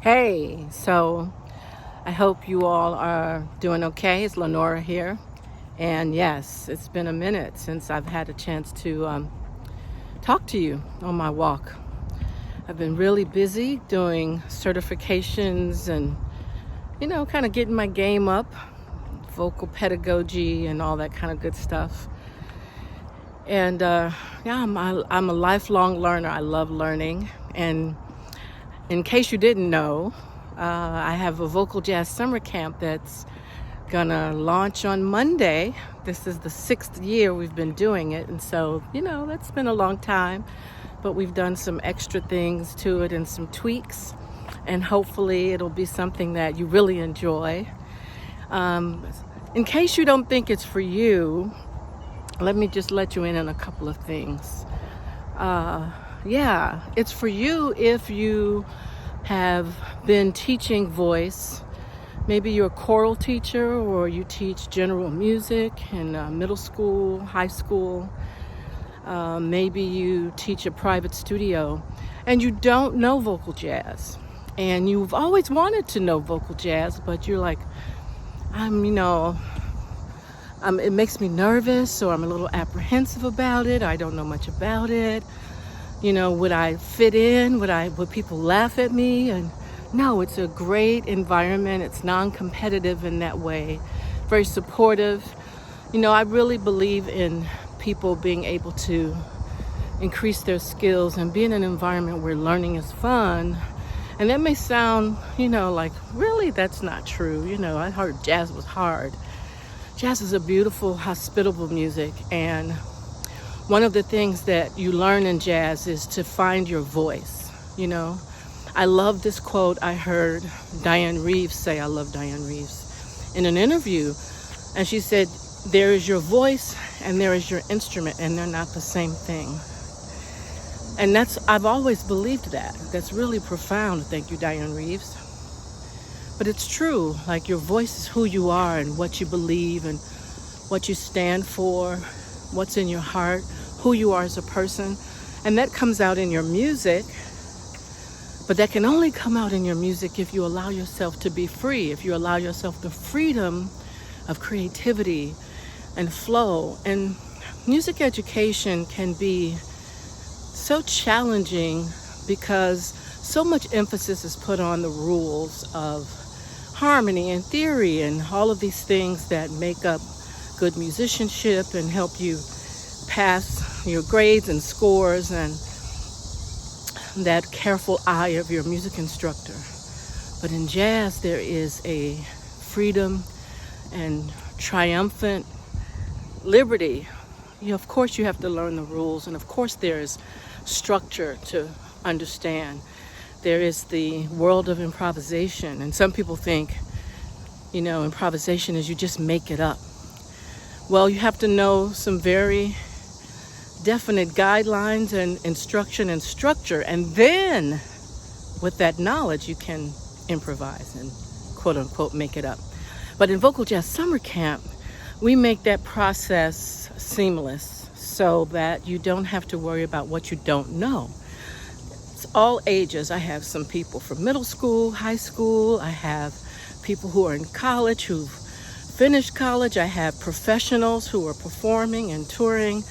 Hey, so I hope you all are doing okay. It's Lenora here. And yes, it's been a minute since I've had a chance to talk to you on my walk. I've been really busy doing certifications and, kind of getting my game up, vocal pedagogy and all that kind of good stuff. And I'm a lifelong learner. I love learning. And in case you didn't know, I have a vocal jazz summer camp that's gonna launch on Monday. This is the 6th year we've been doing it, and so that's been a long time, but we've done some extra things to it and some tweaks, and hopefully it'll be something that you really enjoy. In case you don't think it's for you, let me just let you in on a couple of things. It's for you if you have been teaching voice. Maybe you're a choral teacher or you teach general music in middle school, high school. Maybe you teach a private studio and you don't know vocal jazz. And you've always wanted to know vocal jazz, but you're like, it makes me nervous, or I'm a little apprehensive about it. I don't know much about it. Would I fit in? Would people laugh at me? And no, it's a great environment. It's non-competitive in that way, very supportive. I really believe in people being able to increase their skills and be in an environment where learning is fun. And that may sound, like, really, that's not true. I heard jazz was hard. Jazz is a beautiful, hospitable music, and one of the things that you learn in jazz is to find your voice. I love this quote I heard Diane Reeves say. I love Diane Reeves in an interview, and she said, there is your voice and there is your instrument, and they're not the same thing. And I've always believed that. That's really profound. Thank you, Diane Reeves. But it's true. Like, your voice is who you are and what you believe and what you stand for, what's in your heart, who you are as a person. And that comes out in your music, but that can only come out in your music if you allow yourself to be free, if you allow yourself the freedom of creativity and flow. And music education can be so challenging because so much emphasis is put on the rules of harmony and theory and all of these things that make up good musicianship and help you pass your grades and scores and that careful eye of your music instructor. But in jazz, there is a freedom and triumphant liberty. Of course, you have to learn the rules, and of course, there is structure to understand. There is the world of improvisation, and some people think, improvisation is you just make it up. Well, you have to know some very definite guidelines and instruction and structure, and then with that knowledge, you can improvise and quote unquote make it up. But in Vocal Jazz Summer Camp, we make that process seamless so that you don't have to worry about what you don't know. All ages. I have some people from middle school, high school. I have people who are in college who've finished college. I have professionals who are performing and touring.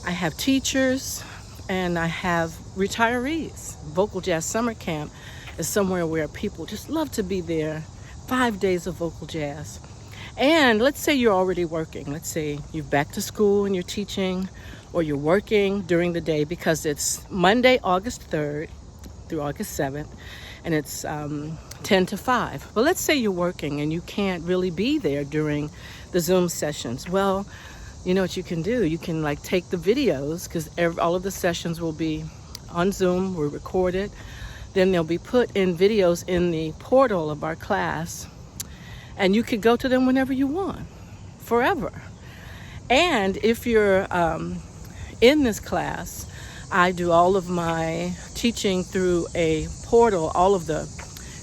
I have teachers, and I have retirees. Vocal Jazz Summer Camp is somewhere where people just love to be there. 5 days of vocal jazz. And let's say you're already working. Let's say you're back to school and you're teaching, or you're working during the day, because it's Monday, August 3rd through August 7th, and it's 10 to 5. But let's say you're working and you can't really be there during the Zoom sessions. Well, you know what you can do? You can take the videos, because all of the sessions will be on Zoom. We're recorded. Then they'll be put in videos in the portal of our class, and you can go to them whenever you want, forever. And if you're in this class, I do all of my teaching through a portal. All of the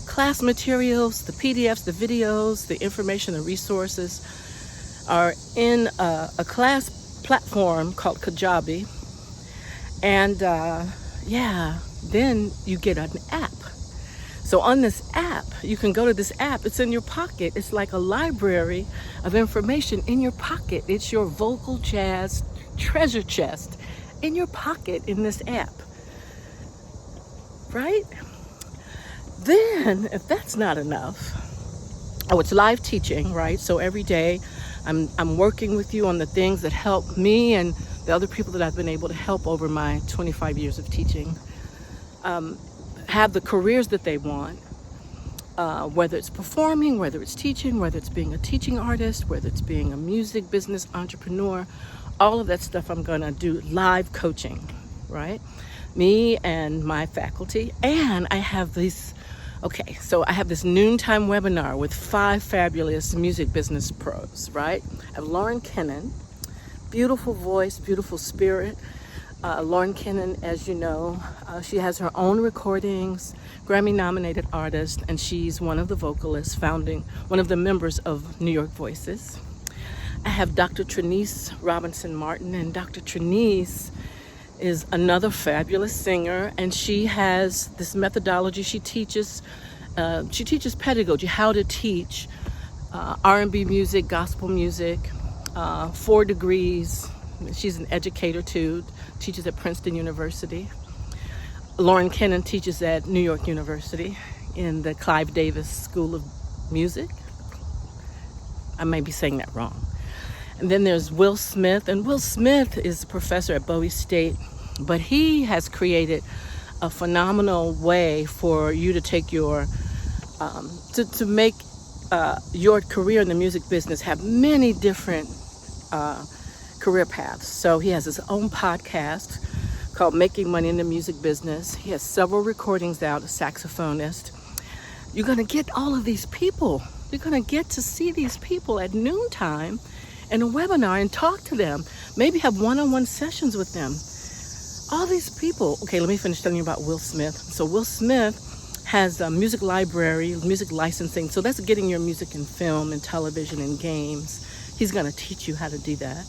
class materials, the PDFs, the videos, the information, the resources are in a class platform called Kajabi. And then you get an app. So on this app, you can go to this app. It's in your pocket. It's like a library of information in your pocket. It's your vocal jazz treasure chest in your pocket in this app, right? Then, if that's not enough, it's live teaching, right? So every day I'm working with you on the things that help me and the other people that I've been able to help over my 25 years of teaching have the careers that they want, whether it's performing, whether it's teaching, whether it's being a teaching artist, whether it's being a music business entrepreneur. All of that stuff I'm gonna do live coaching, right? Me and my faculty. And I have this noontime webinar with 5 fabulous music business pros, right? I have Lauren Kennan, beautiful voice, beautiful spirit. Lauren Kennan, as you know, she has her own recordings, Grammy-nominated artist, and she's one of the vocalists, one of the members of New York Voices. I have Dr. Trinice Robinson Martin, and Dr. Trinice is another fabulous singer, and she has this methodology. She teaches pedagogy, how to teach R&B music, gospel music, 4 degrees. She's an educator too, teaches at Princeton University. Lauren Kennan teaches at New York University in the Clive Davis School of Music. I may be saying that wrong. And then there's Will Smith, and Will Smith is a professor at Bowie State, but he has created a phenomenal way for you to take your, to make your career in the music business have many different career paths. So he has his own podcast called Making Money in the Music Business. He has several recordings out, a saxophonist. You're gonna get all of these people. You're gonna get to see these people at noontime in a webinar and talk to them. Maybe have one-on-one sessions with them. All these people. Okay, let me finish telling you about Will Smith. So Will Smith has a music library, music licensing. So that's getting your music in film and television and games. He's gonna teach you how to do that.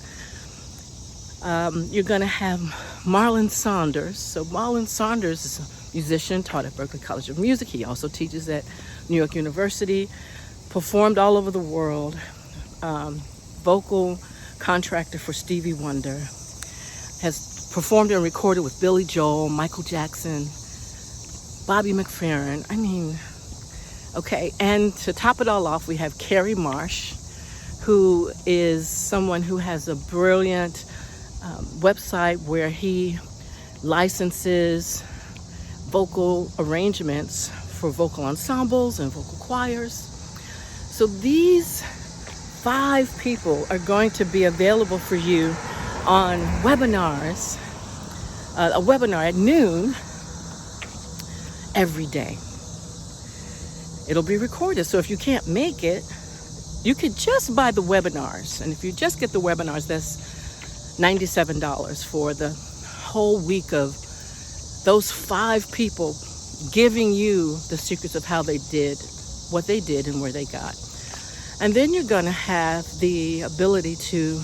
You're gonna have Marlon Saunders. So Marlon Saunders is a musician, taught at Berklee College of Music. He also teaches at New York University, performed all over the world, vocal contractor for Stevie Wonder, has performed and recorded with Billy Joel, Michael Jackson, Bobby McFerrin. Okay, and to top it all off, we have Carrie Marsh, who is someone who has a brilliant website where he licenses vocal arrangements for vocal ensembles and vocal choirs. So these 5 people are going to be available for you on webinars, a webinar at noon every day. It'll be recorded, so if you can't make it, you could just buy the webinars. And if you just get the webinars, that's $97 for the whole week of those 5 people giving you the secrets of how they did what they did and where they got. And then you're going to have the ability to,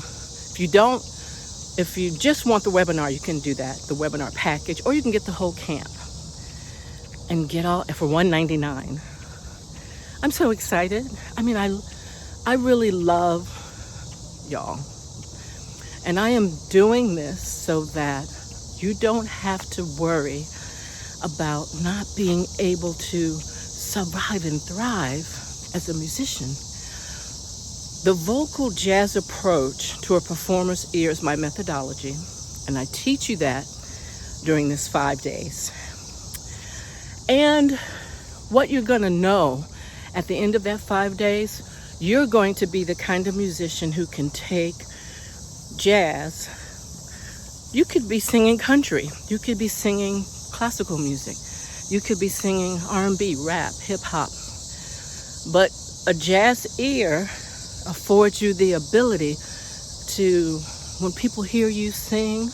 if you just want the webinar, you can do that, the webinar package, or you can get the whole camp and get all for $199. I'm so excited. I really love y'all. And I am doing this so that you don't have to worry about not being able to survive and thrive as a musician. The vocal jazz approach to a performer's ear is my methodology, and I teach you that during this 5 days. And what you're going to know at the end of that 5 days, you're going to be the kind of musician who can take jazz. You could be singing country. You could be singing classical music. You could be singing R&B, rap, hip hop. But a jazz ear affords you the ability to, when people hear you sing,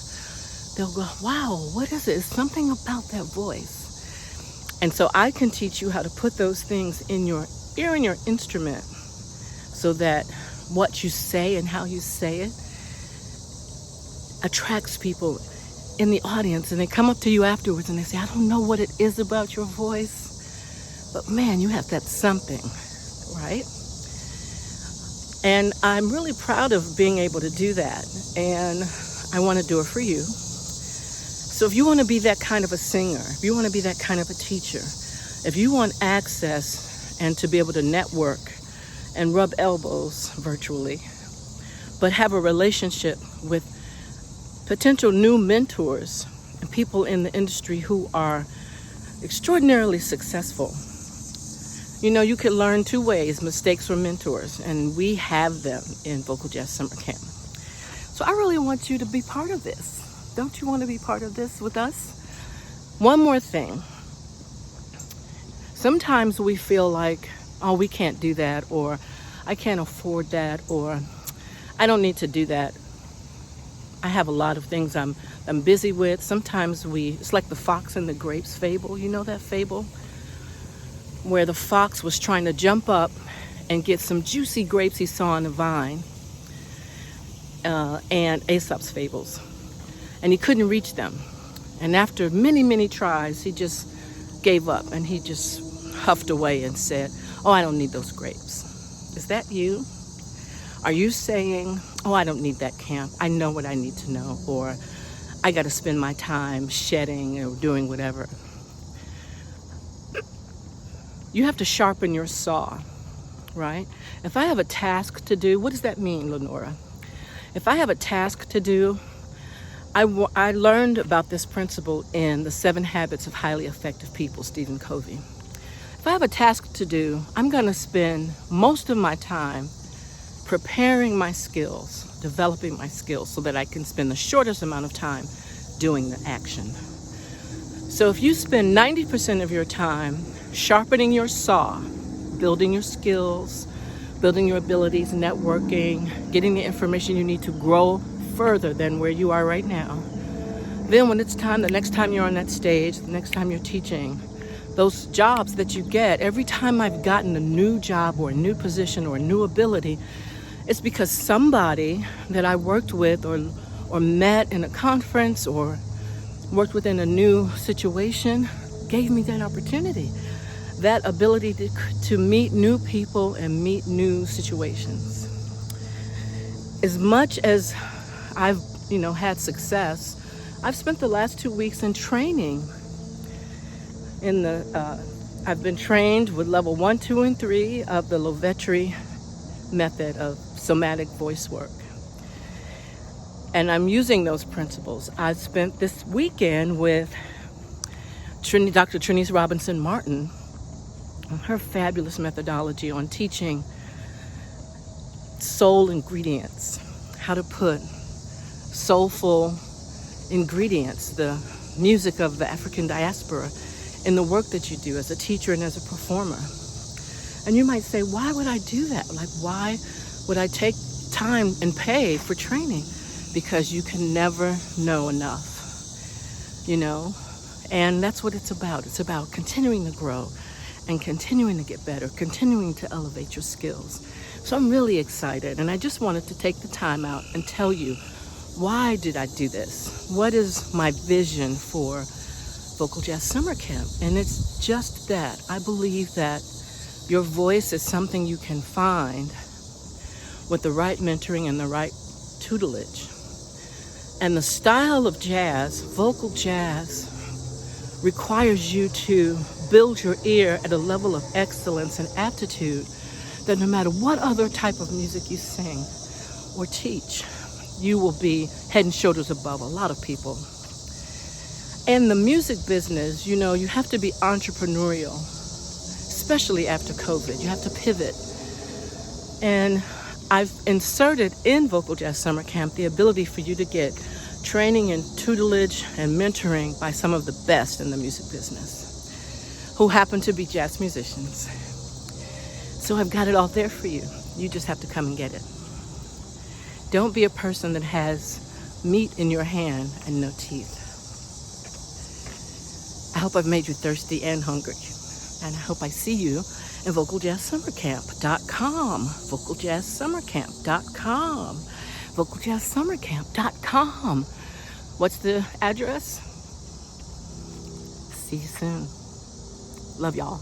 they'll go, wow, what is it? It's something about that voice. And so I can teach you how to put those things in your ear and your instrument so that what you say and how you say it attracts people in the audience, and they come up to you afterwards and they say, I don't know what it is about your voice, But man, you have that something, right? And I'm really proud of being able to do that. And I want to do it for you. So if you want to be that kind of a singer, if you want to be that kind of a teacher, if you want access and to be able to network and rub elbows virtually, but have a relationship with potential new mentors and people in the industry who are extraordinarily successful. You know, you can learn two ways, mistakes from mentors, and we have them in Vocal Jazz Summer Camp. So I really want you to be part of this. Don't you want to be part of this with us? One more thing. Sometimes we feel like, oh, we can't do that, or I can't afford that, or I don't need to do that. I have a lot of things I'm busy with. Sometimes it's like the fox in the Grapes Fable. You know that fable? Where the fox was trying to jump up and get some juicy grapes he saw on the vine, and Aesop's fables. And he couldn't reach them. And after many, many tries, he just gave up and he just huffed away and said, oh, I don't need those grapes. Is that you? Are you saying, oh, I don't need that camp. I know what I need to know. Or I got to spend my time shedding or doing whatever. You have to sharpen your saw, right? If I have a task to do, what does that mean, Lenora? If I have a task to do, I learned about this principle in The 7 Habits of Highly Effective People, Stephen Covey. If I have a task to do, I'm going to spend most of my time preparing my skills, developing my skills, so that I can spend the shortest amount of time doing the action. So if you spend 90% of your time sharpening your saw, building your skills, building your abilities, networking, getting the information you need to grow further than where you are right now, then when it's time, the next time you're on that stage, the next time you're teaching, those jobs that you get, every time I've gotten a new job or a new position or a new ability, it's because somebody that I worked with or met in a conference or worked with in a new situation gave me that opportunity, that ability to meet new people and meet new situations. As much as I've, had success, I've spent the last 2 weeks in training. I've been trained with level 1, 2, and 3 of the Lovetri method of somatic voice work. And I'm using those principles. I spent this weekend with Dr. Trinice Robinson Martin on her fabulous methodology on teaching soul ingredients, how to put soulful ingredients, the music of the African diaspora, in the work that you do as a teacher and as a performer. And you might say, why would I do that? Like, why would I take time and pay for training? Because you can never know enough, and that's what it's about. It's about continuing to grow and continuing to get better, continuing to elevate your skills. So I'm really excited, and I just wanted to take the time out and tell you, why did I do this? What is my vision for Vocal Jazz Summer Camp? And it's just that. I believe that your voice is something you can find with the right mentoring and the right tutelage. And the style of jazz, vocal jazz, requires you to build your ear at a level of excellence and aptitude that no matter what other type of music you sing or teach, you will be head and shoulders above a lot of people. In the music business, you have to be entrepreneurial, especially after COVID. You have to pivot. And I've inserted in Vocal Jazz Summer Camp the ability for you to get training and tutelage and mentoring by some of the best in the music business who happen to be jazz musicians. So I've got it all there for you. You just have to come and get it. Don't be a person that has meat in your hand and no teeth. I hope I've made you thirsty and hungry. And I hope I see you at VocalJazzSummerCamp.com. VocalJazzSummerCamp.com. VocalJazzSummerCamp.com. What's the address? See you soon. Love y'all.